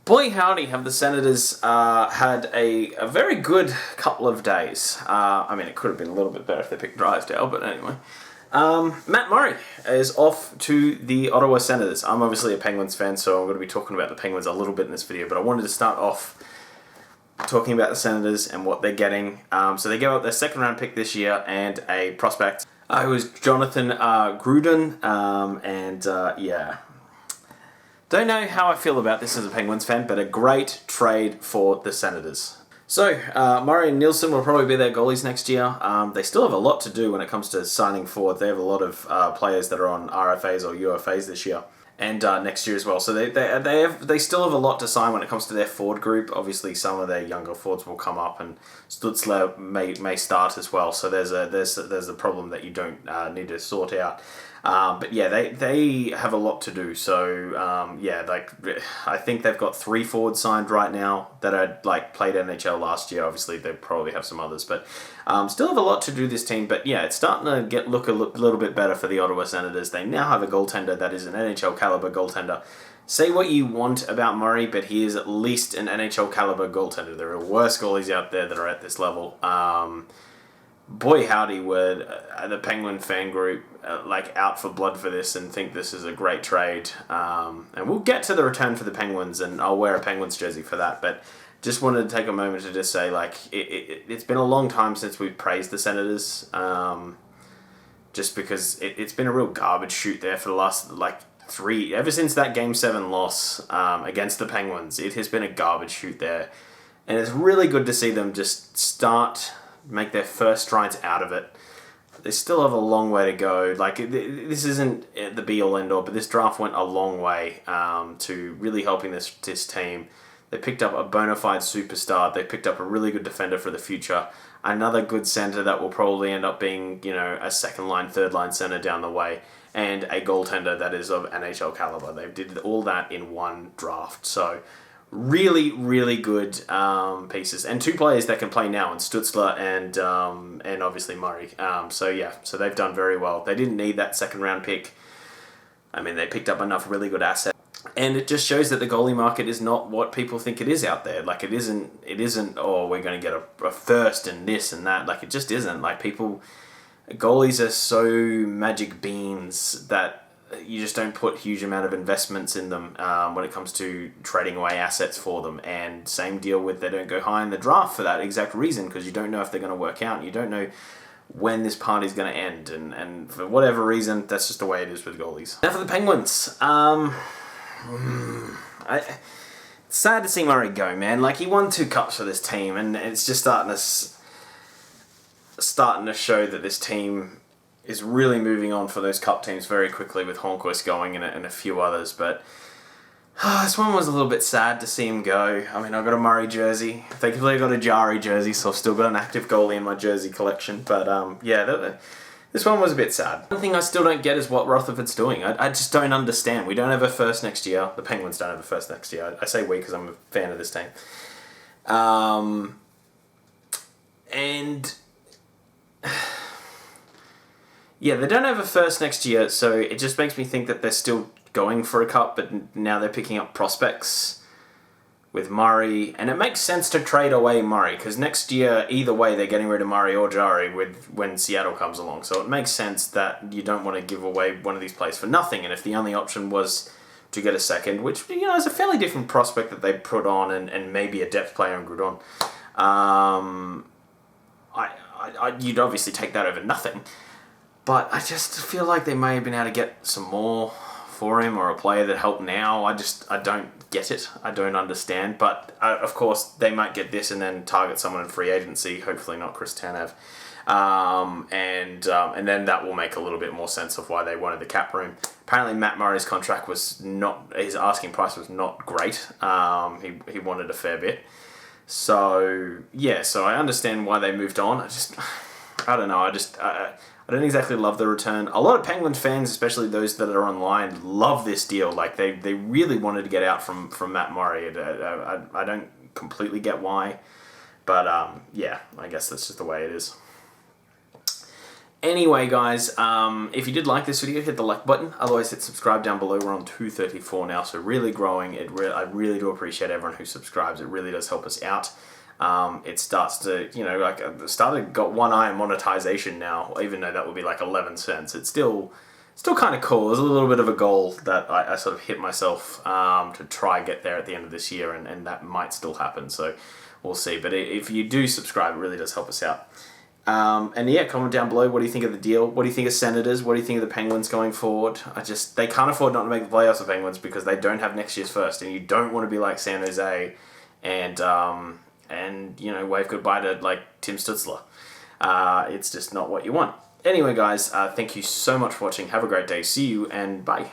Boy howdy, have the Senators had a very good couple of days. I mean, it could have been a little bit better if they picked Drysdale, but anyway. Matt Murray is off to the Ottawa Senators. I'm obviously a Penguins fan, so I'm going to be talking about the Penguins a little bit in this video, but I wanted to start off talking about the Senators and what they're getting. So they gave up their second round pick this year and a prospect. It was Jonathan Gruden, yeah. Don't know how I feel about this as a Penguins fan, but a great trade for the Senators. So, Murray and Nielsen will probably be their goalies next year. They still have a lot to do when it comes to signing forward. They have a lot of players that are on RFAs or UFAs this year. And next year as well. So they still have a lot to sign when it comes to their forward group. Obviously, some of their younger forwards will come up, and Stutzler may start as well. So there's a problem that you don't need to sort out. But yeah, they have a lot to do. So I think they've got 3 forwards signed right now that are played NHL last year. Obviously, they probably have some others, but still have a lot to do, this team. But yeah, it's starting to look a little bit better for the Ottawa Senators. They now have a goaltender that is an NHL caliber goaltender. Say what you want about Murray, but he is at least an NHL caliber goaltender. There are worse goalies out there that are at this level. Boy howdy, would the Penguin fan group out for blood for this and think this is a great trade. And we'll get to the return for the Penguins, and I'll wear a Penguins jersey for that. But just wanted to take a moment to just say, it's been a long time since we've praised the Senators. Just because it's been a real garbage shoot there for the last ever since that Game 7 loss against the Penguins. It has been a garbage shoot there, and it's really good to see them just make their first strides out of it. They still have a long way to go. This isn't the be-all, end-all, but this draft went a long way to really helping this team. They picked up a bona fide superstar. They picked up a really good defender for the future. Another good center that will probably end up being, a second-line, third-line center down the way. And a goaltender that is of NHL caliber. They did all that in one draft. So really, really good pieces, and 2 players that can play now, in Stutzler and obviously Murray. So they've done very well. They didn't need that second round pick. I mean, they picked up enough really good assets, and it just shows that the goalie market is not what people think it is out there. It isn't. Oh, we're going to get a first and this and that. It just isn't. Goalies are so magic beans that you just don't put huge amount of investments in them when it comes to trading away assets for them. And same deal with, they don't go high in the draft for that exact reason, because you don't know if they're going to work out. You don't know when this party's going to end. And for whatever reason, that's just the way it is with goalies. Now for the Penguins. It's sad to see Murray go, man. He won 2 cups for this team, and it's just starting to show that this team is really moving on for those cup teams very quickly, with Hornquist going and a few others. But this one was a little bit sad to see him go. I mean, I got a Murray jersey. Thankfully, I got a Jari jersey, so I've still got an active goalie in my jersey collection. But this one was a bit sad. One thing I still don't get is what Rutherford's doing. I just don't understand. We don't have a first next year. The Penguins don't have a first next year. I say we because I'm a fan of this team. Yeah, they don't have a first next year, so it just makes me think that they're still going for a cup, but now they're picking up prospects with Murray. And it makes sense to trade away Murray, because next year, either way, they're getting rid of Murray or Jari when Seattle comes along. So it makes sense that you don't want to give away one of these players for nothing. And if the only option was to get a second, which is a fairly different prospect that they put on, and maybe a depth player in Grudon, you'd obviously take that over nothing. But I just feel like they may have been able to get some more for him, or a player that helped now. I don't get it. I don't understand. But of course, they might get this and then target someone in free agency. Hopefully not Chris Tanev. And then that will make a little bit more sense of why they wanted the cap room. Apparently, Matt Murray's contract was not, his asking price was not great. He wanted a fair bit. So I understand why they moved on. I don't know. I don't exactly love the return. A lot of Penguins fans, especially those that are online, love this deal. They really wanted to get out from Matt Murray. I don't completely get why. But, I guess that's just the way it is. Anyway, guys, if you did like this video, hit the like button. Otherwise, hit subscribe down below. We're on 234 now, so really growing. I really do appreciate everyone who subscribes. It really does help us out. It starts to, like, got one eye on monetization now, even though that would be like 11 cents. It's still kind of cool. There's a little bit of a goal that I sort of hit myself to try get there at the end of this year, and that might still happen, so we'll see. But if you do subscribe, it really does help us out. And yeah, comment down below. What do you think of the deal? What do you think of Senators? What do you think of the Penguins going forward? They can't afford not to make the playoffs, the Penguins, because they don't have next year's first, and you don't want to be like San Jose and wave goodbye to like Tim Stutzler. It's just not what you want. Anyway, guys, thank you so much for watching. Have a great day. See you, and bye.